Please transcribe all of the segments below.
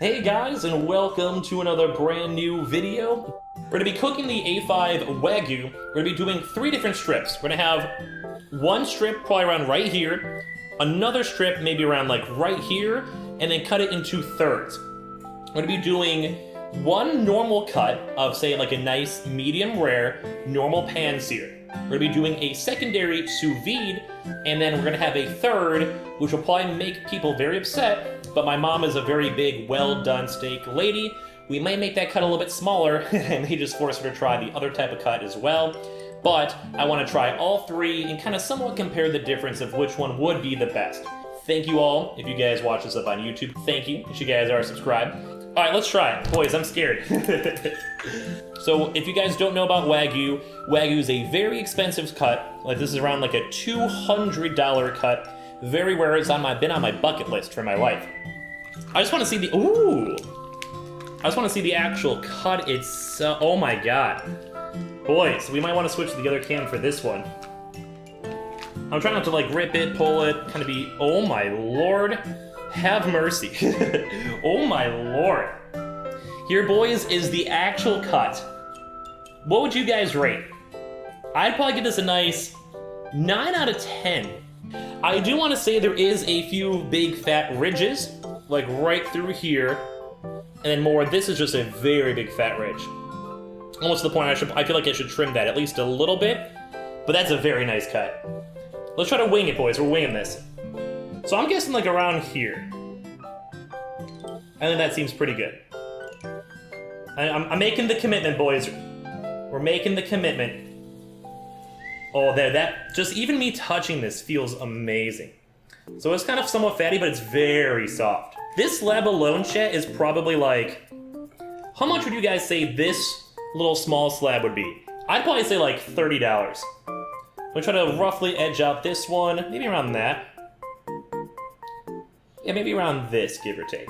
Hey guys, and welcome to another brand new video. We're gonna be cooking the A5 Wagyu. We're gonna be doing 3 different strips. We're gonna have one strip probably around right here, another strip maybe around like right here, and then cut it into thirds. We're gonna be doing one normal cut of say like a nice medium rare normal pan sear. We're gonna be doing a secondary sous vide, and then we're gonna have a third, which will probably make people very upset, but my mom is a very big, well-done steak lady. We might make that cut a little bit smaller, and may just force her to try the other type of cut as well. But I wanna try all 3 and kind of somewhat compare the difference of which one would be the best. Thank you all, if you guys watch this up on YouTube. Thank you, if you guys are subscribed. All right, let's try it. Boys, I'm scared. So if you guys don't know about Wagyu, Wagyu is a very expensive cut. Like this is around like a $200 cut. Very rare. It's been on my bucket list for my life. I just want to see the, ooh. I just want to see the actual cut itself. Oh my God. Boys, we might want to switch to the other cam for this one. I'm trying not to like rip it, pull it, kind of be, oh my Lord. Have mercy. Oh my Lord. Here, boys, is the actual cut. What would you guys rate? I'd probably give this a nice 9 out of 10. I do want to say there is a few big fat ridges, like right through here, and then more. This is just a very big fat ridge. Almost to the point I feel like I should trim that at least a little bit, but that's a very nice cut. Let's try to wing it, boys. We're winging this. So I'm guessing like around here. I think that seems pretty good. I'm making the commitment, boys. We're making the commitment. Oh, that just even me touching this feels amazing. So it's kind of somewhat fatty, but it's very soft. This slab alone, chat, is probably like, how much would you guys say this little small slab would be? I'd probably say like $30. We'll try to roughly edge out this one, maybe around that. Yeah, maybe around this, give or take.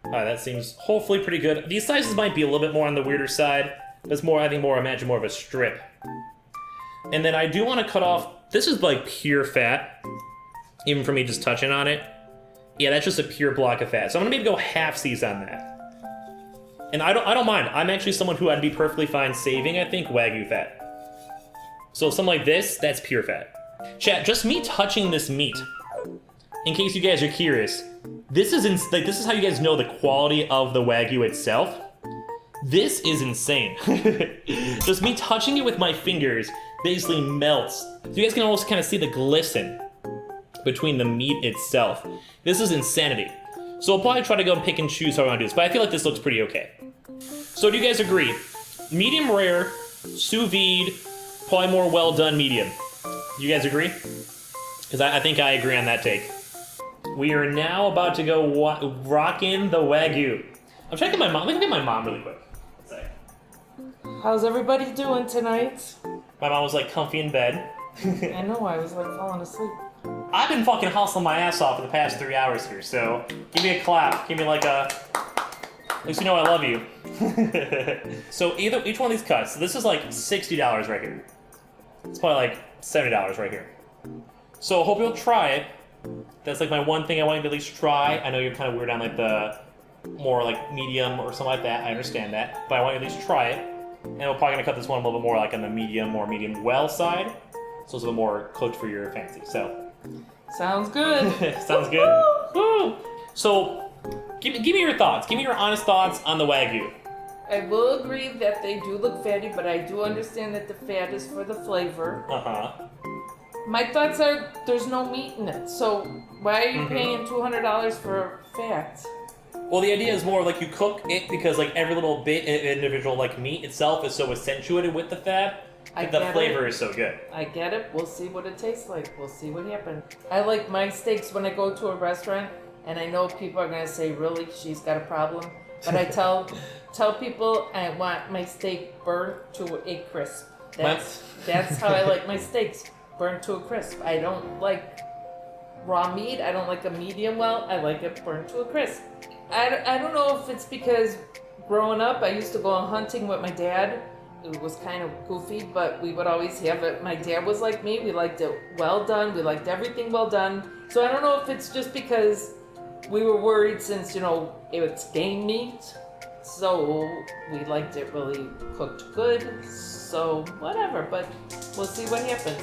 Alright, that seems hopefully pretty good. These sizes might be a little bit more on the weirder side. That's more, I think, imagine more of a strip. And then I do want to cut off, this is like pure fat, even for me just touching on it. Yeah, that's just a pure block of fat. So I'm gonna maybe go half-seas on that. And I don't mind. I'm actually someone who I'd be perfectly fine saving, I think, Wagyu fat. So something like this, that's pure fat. Chat, just me touching this meat, in case you guys are curious, this is how you guys know the quality of the Wagyu itself. This is insane. Just me touching it with my fingers basically melts. So you guys can almost kind of see the glisten between the meat itself. This is insanity. So I'll probably try to go and pick and choose how I want to do this, but I feel like this looks pretty okay. So do you guys agree? Medium rare, sous vide, probably more well done medium. You guys agree? Because I think I agree on that take. We are now about to go rock in the Wagyu. I'm checking my mom. Let me get my mom really quick. How's everybody doing tonight? My mom was like comfy in bed. I know, I was like falling asleep. I've been fucking hustling my ass off for the past 3 hours here, so give me a clap. Give me like a, at least you know I love you. So each one of these cuts, so this is like $60 right here. It's probably like $70 right here. So I hope you'll try it. That's like my one thing I want you to at least try. I know you're kind of weird on like the more like medium or something like that. I understand that, but I want you to at least try it. And we're probably gonna cut this one a little bit more like on the medium or medium well side, so it's a little more cooked for your fancy. So sounds good. Sounds good. Woo! So give me your thoughts. Give me your honest thoughts on the Wagyu. I will agree that they do look fatty, but I do understand that the fat is for the flavor. My thoughts are there's no meat in it, so why are you paying $200 for fat? Well, the idea is more like you cook it because like every little bit individual like meat itself is so accentuated with the fat that the flavor is so good. I get it. We'll see what it tastes like. We'll see what happens. I like my steaks when I go to a restaurant, and I know people are gonna say, "Really, she's got a problem." But I tell people I want my steak burnt to a crisp. That's how I like my steaks, burnt to a crisp. I don't like raw meat. I don't like a medium well. I like it burnt to a crisp. I don't know if it's because growing up I used to go hunting with my dad. It was kind of goofy, but we would always have it. My dad was like me. We liked it well done. We liked everything well done. So I don't know if it's just because we were worried since, you know, it's game meat, so we liked it really cooked good, so whatever, but we'll see what happens.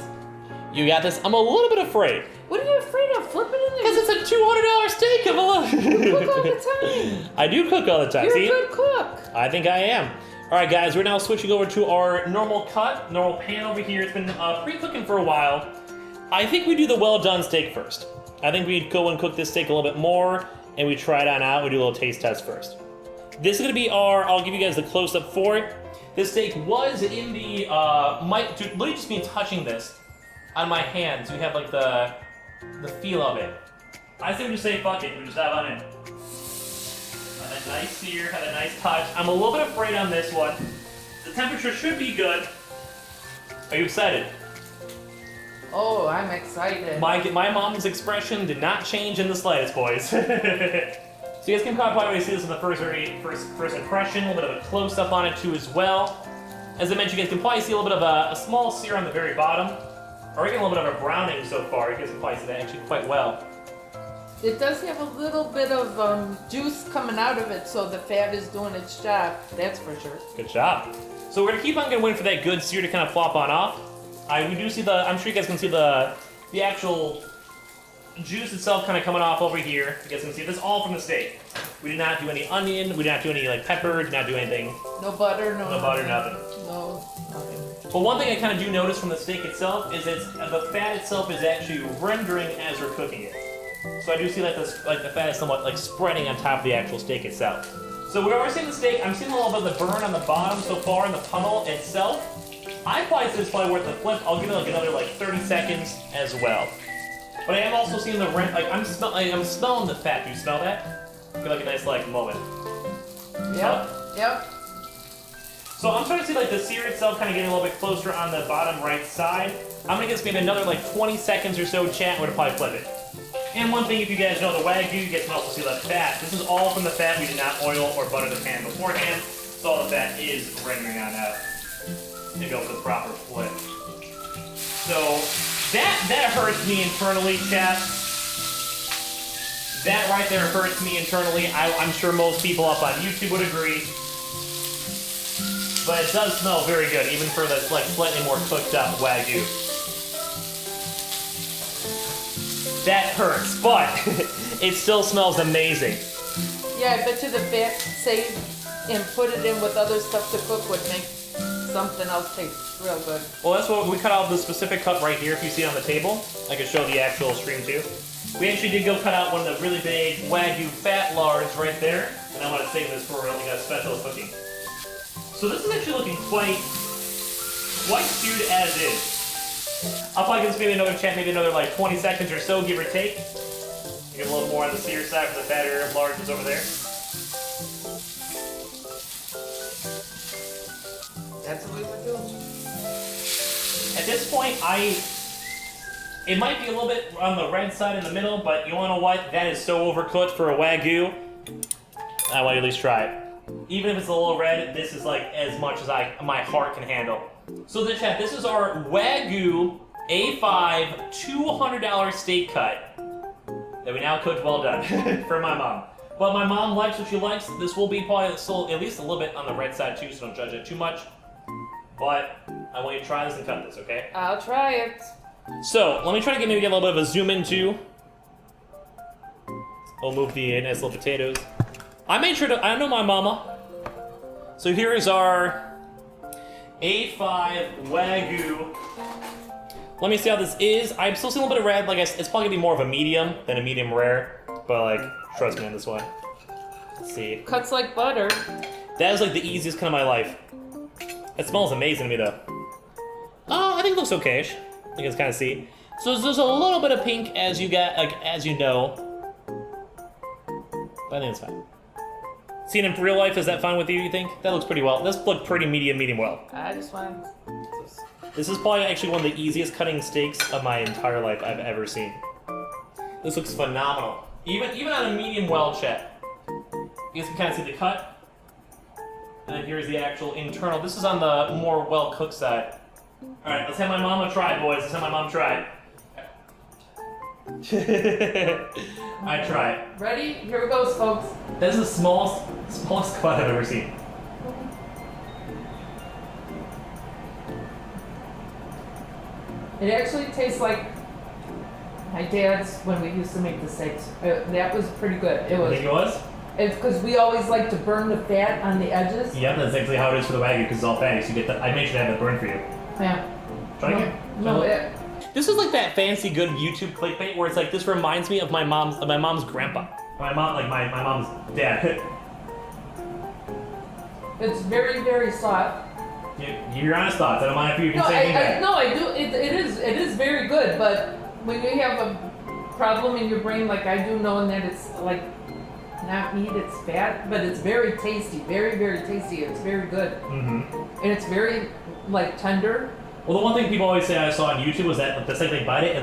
You got this. I'm a little bit afraid. What are you afraid of? Flip it in there. Because it's a $200 steak, Camilla. You cook all the time. I do cook all the time. You're See? a good cook. I think I am. All right, guys, we're now switching over to our normal pan over here. It's been pre-cooking for a while. I think we do the well-done steak first. I think we'd go and cook this steak a little bit more, and we try it on out. We do a little taste test first. This is gonna be I'll give you guys the close-up for it. This steak was in the, literally just me touching this on my hands. You have like the feel of it. I say we just say fuck it, we just dive on in. Had a nice sear, had a nice touch. I'm a little bit afraid on this one. The temperature should be good. Are you excited? Oh, I'm excited. My mom's expression did not change in the slightest, boys. So you guys can probably see this in the first impression, a little bit of a close-up on it too as well. As I mentioned, you guys can probably see a little bit of a small sear on the very bottom. Or even a little bit of a browning so far. You guys can probably see that actually quite well. It does have a little bit of juice coming out of it, so the fat is doing its job. That's for sure. Good job. So we're gonna keep on waiting for that good sear to kind of flop on off. We do see I'm sure you guys can see the actual juice itself kind of coming off over here. You guys can see this all from the steak. We did not do any onion. We did not do any like pepper. Did not do anything. No butter. No butter. Nothing. No nothing. But one thing I kind of do notice from the steak itself is the fat itself is actually rendering as we're cooking it. So I do see like the fat is somewhat like spreading on top of the actual steak itself. So we're seeing the steak. I'm seeing a little bit of the burn on the bottom so far in the pummel itself. I probably say it's probably worth the flip. I'll give it like another like 30 seconds as well. But I am also seeing the I'm smelling the fat. Do you smell that? I feel like a nice like moment. Yep. So I'm starting to see like the sear itself kind of getting a little bit closer on the bottom right side. I'm gonna give maybe another like 20 seconds or so chat. We're gonna probably flip it. And one thing, if you guys know the Wagyu, you guys can also see that fat. This is all from the fat. We did not oil or butter the pan beforehand. So all the fat is rendering on out to go for the proper flip. So that hurts me internally, chat. That right there hurts me internally. I'm sure most people up on YouTube would agree. But it does smell very good, even for this like slightly more cooked up Wagyu. That hurts, but it still smells amazing. Yeah, I bet you the fat saved and put it in with other stuff to cook would make something else taste real good. Well, that's what we cut out the specific cut right here. If you see it on the table, I can show the actual stream too. We actually did go cut out one of the really big Wagyu fat lards right there, and I want to save this for like a special cooking. So this is actually looking quite seared as is. I'll probably give this maybe another chat, maybe another like 20 seconds or so, give or take. Get a little more on the sear side for the fatter larges over there. That's what we would do. At this point, it might be a little bit on the red side in the middle, but you wanna know what? That is so overcooked for a Wagyu. I want to at least try it. Even if it's a little red, this is like as much as my heart can handle. So the chat, this is our Wagyu A5 $200 steak cut that we now cooked well done for my mom. But my mom likes what she likes. This will be probably still at least a little bit on the red side too, so don't judge it too much. But I want you to try this and cut this, okay? I'll try it. So let me try to get a little bit of a zoom in too. We'll move the nice little potatoes. I made sure I know my mama. So here is our A5 Wagyu. Let me see how this is. I'm still seeing a little bit of red. Like it's probably gonna be more of a medium than a medium rare. But like, trust me on this one. Let's see. Cuts like butter. That is like the easiest cut of my life. It smells amazing to me though. Oh, I think it looks okay-ish. You can kind of see. So there's a little bit of pink as you know. But I think it's fine. Seen in real life, is that fine with you think? That looks pretty well. This looked pretty medium well. I just want... This is probably actually one of the easiest cutting steaks of my entire life I've ever seen. This looks phenomenal. Even on a medium well, chat. You guys can kind of see the cut. And then here's the actual internal. This is on the more well-cooked side. Alright, let's have my mama try, boys. Let's have my mom try. I try it. Ready? Here it goes, folks. This is the smallest cut I've ever seen. It actually tastes like my dad's when we used to make the steaks. That was pretty good. It was. You think it was? It's because we always like to burn the fat on the edges. Yeah, that's exactly how it is for the Wagyu because it's all fatty. So you get the. I made sure to have it burn for you. Yeah. Try it. No, This is like that fancy good YouTube clickbait where it's like this reminds me of my mom's grandpa. My mom, like my mom's dad. it's very, very soft. Your honest thoughts. I don't mind if you can say anything. No, I do. It is very good. But when you have a problem in your brain, like I do, knowing that it's like not meat, it's fat, but it's very tasty, very, very tasty. It's very good, and it's very like tender. Well, the one thing people always say I saw on YouTube was that the second they bite it, it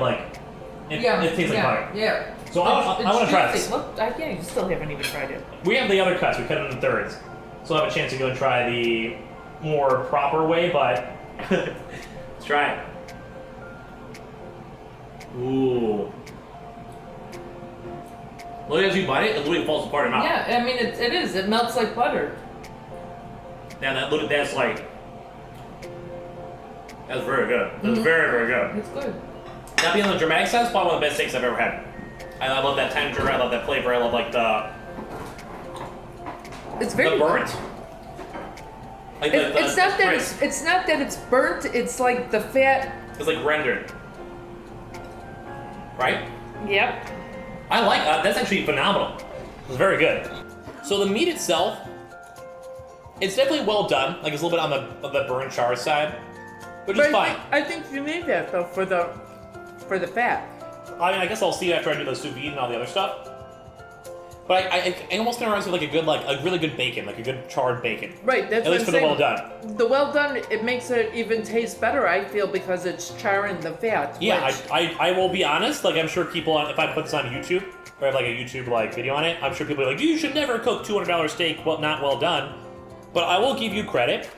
tastes like butter. Yeah. So I want to try this. Look, I can't. You still haven't even tried it. We have the other cuts. We cut them in thirds, so I'll have a chance to go and try the more proper way. But let's try it. Ooh. Look, as you bite it, it literally falls apart in your mouth. Yeah, I mean it is. It melts like butter. Yeah, that's very good. That's very, very good. It's good. Now, being on the dramatic side, it's probably one of the best steaks I've ever had. I love that texture. I love that flavor. I love like It's very the burnt. Like it's not that it's not that it's burnt. It's like the fat. It's like rendered. Right? Yep. I like that's actually phenomenal. It's very good. So the meat itself, it's definitely well done. Like it's a little bit on the burnt char side, which is fine. I think you need that though for the fat. I mean, I guess I'll see after I do the sous vide and all the other stuff. But I almost kind of reminds me of like a really good bacon, like a good charred bacon. Right. That's at least for the well done. The well done, it makes it even taste better. I feel because it's charring the fat. Yeah, which... I will be honest. Like I'm sure people if I put this on YouTube or have like a YouTube like video on it, I'm sure people are like, you should never cook $200 steak not well done. But I will give you credit.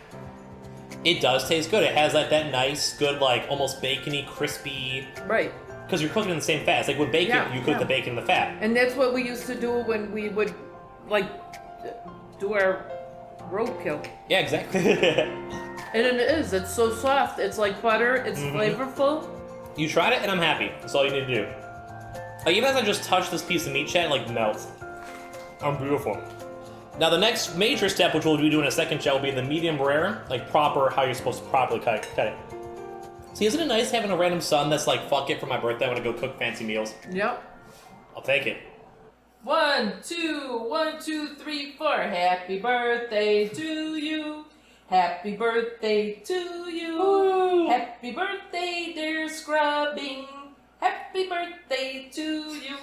It does taste good. It has like that nice, good, like almost bacony, crispy. Right. Because you're cooking in the same fat. It's like with bacon, you cook the bacon in the fat. And that's what we used to do when we would, like, do our roadkill. Yeah, exactly. And it is. It's so soft. It's like butter. It's flavorful. You tried it, and I'm happy. That's all you need to do. Like, even as I just touch this piece of meat, chat, like, melts. I'm beautiful. Now, the next major step, which we'll be doing in a second, chat, will be the medium rare, like, proper, how you're supposed to properly cut it. See, isn't it nice having a random son that's like, fuck it, for my birthday, I want to go cook fancy meals? Yep. I'll take it. 1, 2, 1, 2, 3, 4. Happy birthday to you. Happy birthday to you. Ooh. Happy birthday, dear Scrubbing. Happy birthday to you.